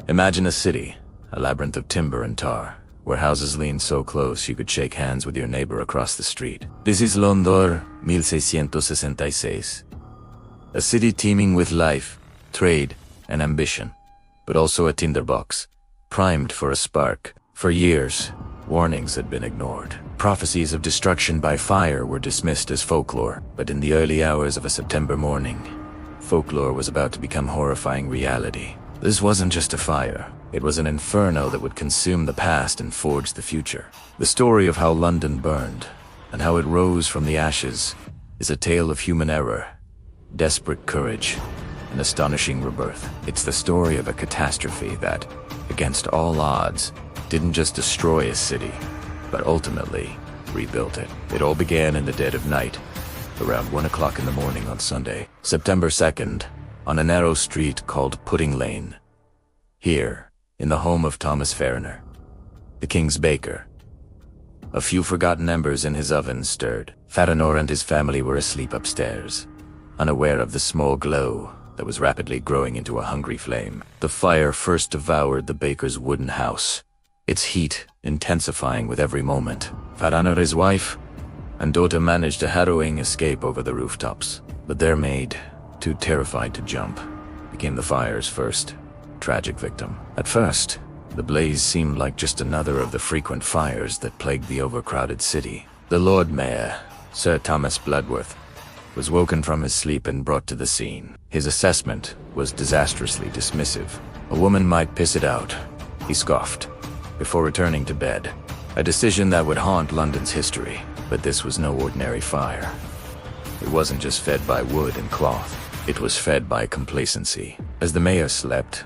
Imagine a city, a labyrinth of timber and tar, where houses leaned so close you could shake hands with your neighbor across the street. This is London, 1666. A city teeming with life, trade, and ambition, but also a tinderbox, primed for a spark. For years, warnings had been ignored. Prophecies of destruction by fire were dismissed as folklore, but in the early hours of a September morning, folklore was about to become horrifying reality. This wasn't just a fire. It was an inferno that would consume the past and forge the future. The story of how London burned, and how it rose from the ashes, is a tale of human error, desperate courage, and astonishing rebirth. It's the story of a catastrophe that, against all odds, didn't just destroy a city, but ultimately rebuilt it. It all began in the dead of night, around 1 o'clock in the morning on Sunday, September 2nd, on a narrow street called Pudding Lane. Here, in the home of Thomas Fariner, the king's baker. A few forgotten embers in his oven stirred. Fariner and his family were asleep upstairs, unaware of the small glow that was rapidly growing into a hungry flame. The fire first devoured the baker's wooden house, its heat intensifying with every moment. Fariner, his wife, and daughter managed a harrowing escape over the rooftops, but their maid, too terrified to jump, became the fire's first tragic victim. At first, the blaze seemed like just another of the frequent fires that plagued the overcrowded city. The Lord Mayor, Sir Thomas Bloodworth, was woken from his sleep and brought to the scene. His assessment was disastrously dismissive. A woman might piss it out, he scoffed, before returning to bed. A decision that would haunt London's history. But this was no ordinary fire. It wasn't just fed by wood and cloth. It was fed by complacency. As the mayor slept,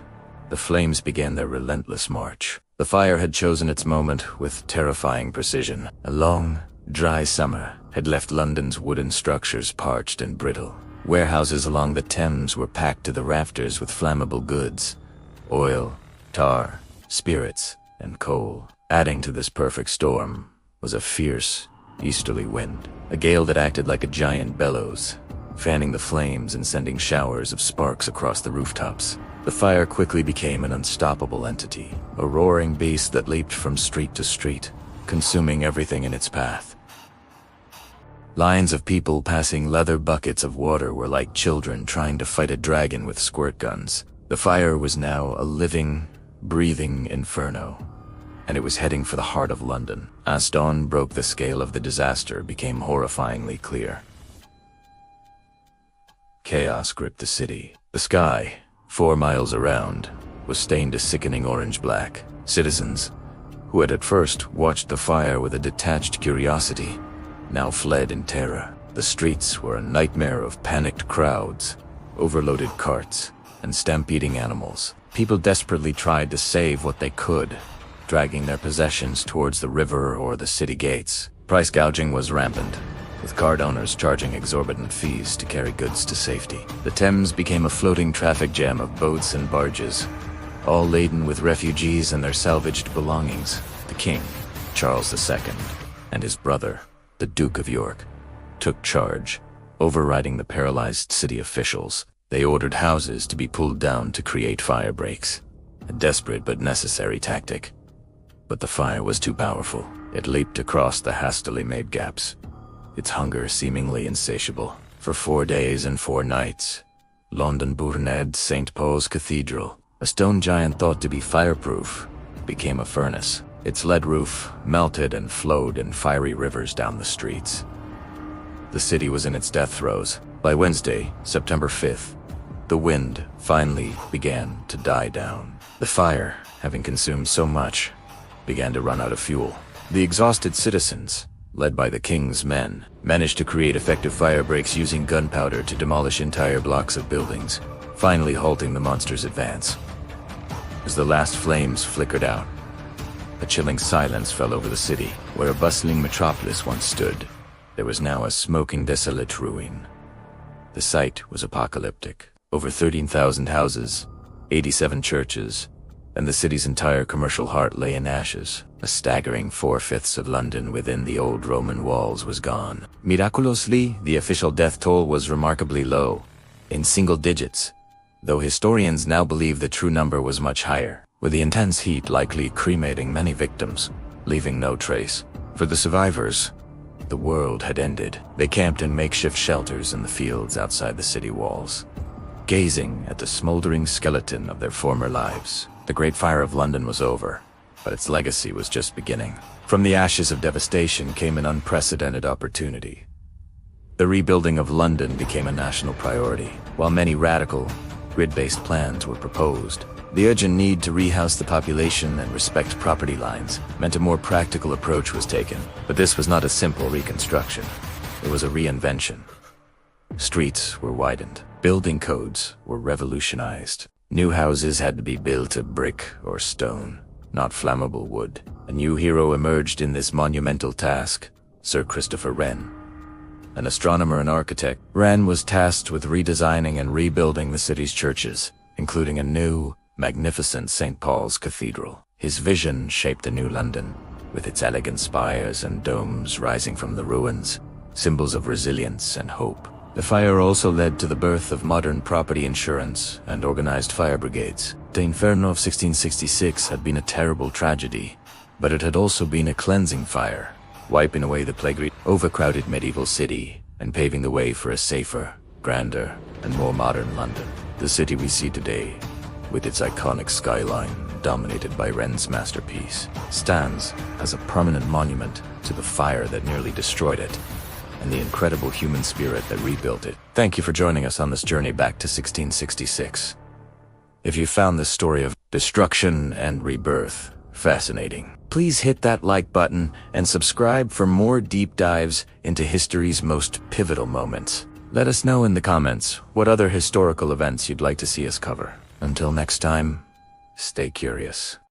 the flames began their relentless march. The fire had chosen its moment with terrifying precision. A long, dry summer had left London's wooden structures parched and brittle. Warehouses along the Thames were packed to the rafters with flammable goods, oil, tar, spirits, and coal. Adding to this perfect storm was a fierce, easterly wind, a gale that acted like a giant bellows, fanning the flames and sending showers of sparks across the rooftops. The fire quickly became an unstoppable entity, a roaring beast that leaped from street to street, consuming everything in its path. Lines of people passing leather buckets of water were like children trying to fight a dragon with squirt guns. The fire was now a living, breathing inferno, and it was heading for the heart of London. As dawn broke, the scale of the disaster became horrifyingly clear. Chaos gripped the city. The sky, 4 miles around, was stained a sickening orange-black. Citizens, who had at first watched the fire with a detached curiosity, now fled in terror. The streets were a nightmare of panicked crowds, overloaded carts, and stampeding animals. People desperately tried to save what they could, dragging their possessions towards the river or the city gates. Price gouging was rampant, with card owners charging exorbitant fees to carry goods to safety. The Thames became a floating traffic jam of boats and barges, all laden with refugees and their salvaged belongings. The king, Charles II, and his brother, the Duke of York, took charge, overriding the paralyzed city officials. They ordered houses to be pulled down to create fire breaks, a desperate but necessary tactic. But the fire was too powerful. It leaped across the hastily made gaps, its hunger seemingly insatiable. For 4 days and 4 nights, London burned. St. Paul's Cathedral, a stone giant thought to be fireproof, became a furnace. Its lead roof melted and flowed in fiery rivers down the streets. The city was in its death throes. By Wednesday, September 5th, the wind finally began to die down. The fire, having consumed so much, began to run out of fuel. The exhausted citizens, led by the king's men, managed to create effective fire breaks using gunpowder to demolish entire blocks of buildings, finally halting the monster's advance. As the last flames flickered out, a chilling silence fell over the city. Where a bustling metropolis once stood, there was now a smoking, desolate ruin. The sight was apocalyptic. Over 13,000 houses, 87 churches, and the city's entire commercial heart lay in ashes. A staggering 4/5 of London within the old Roman walls was gone. Miraculously, the official death toll was remarkably low, in single digits, though historians now believe the true number was much higher. with the intense heat likely cremating many victims, leaving no trace. For the survivors, the world had ended. They camped in makeshift shelters in the fields outside the city walls, gazing at the smoldering skeleton of their former lives. The Great Fire of London was over, but its legacy was just beginning. From the ashes of devastation came an unprecedented opportunity. The rebuilding of London became a national priority. While many radical, grid-based plans were proposed, the urgent need to rehouse the population and respect property lines meant a more practical approach was taken. But this was not a simple reconstruction. It was a reinvention. Streets were widened. Building codes were revolutionized. New houses had to be built of brick or stone, not flammable wood. A new hero emerged in this monumental task, Sir Christopher Wren. An astronomer and architect, Wren was tasked with redesigning and rebuilding the city's churches, including a new, magnificent St. Paul's Cathedral. His vision shaped a new London, with its elegant spires and domes rising from the ruins, symbols of resilience and hope. The fire also led to the birth of modern property insurance and organized fire brigades. The Inferno of 1666 had been a terrible tragedy, but it had also been a cleansing fire, wiping away the plague-ridden, overcrowded medieval city and paving the way for a safer, grander, and more modern London. The city we see today, with its iconic skyline dominated by Wren's masterpiece, stands as a permanent monument to the fire that nearly destroyed it and the incredible human spirit that rebuilt it. Thank you for joining us on this journey back to 1666. If you found this story of destruction and rebirth fascinating, please hit that like button and subscribe for more deep dives into history's most pivotal moments. Let us know in the comments what other historical events you'd like to see us cover. Until next time, stay curious.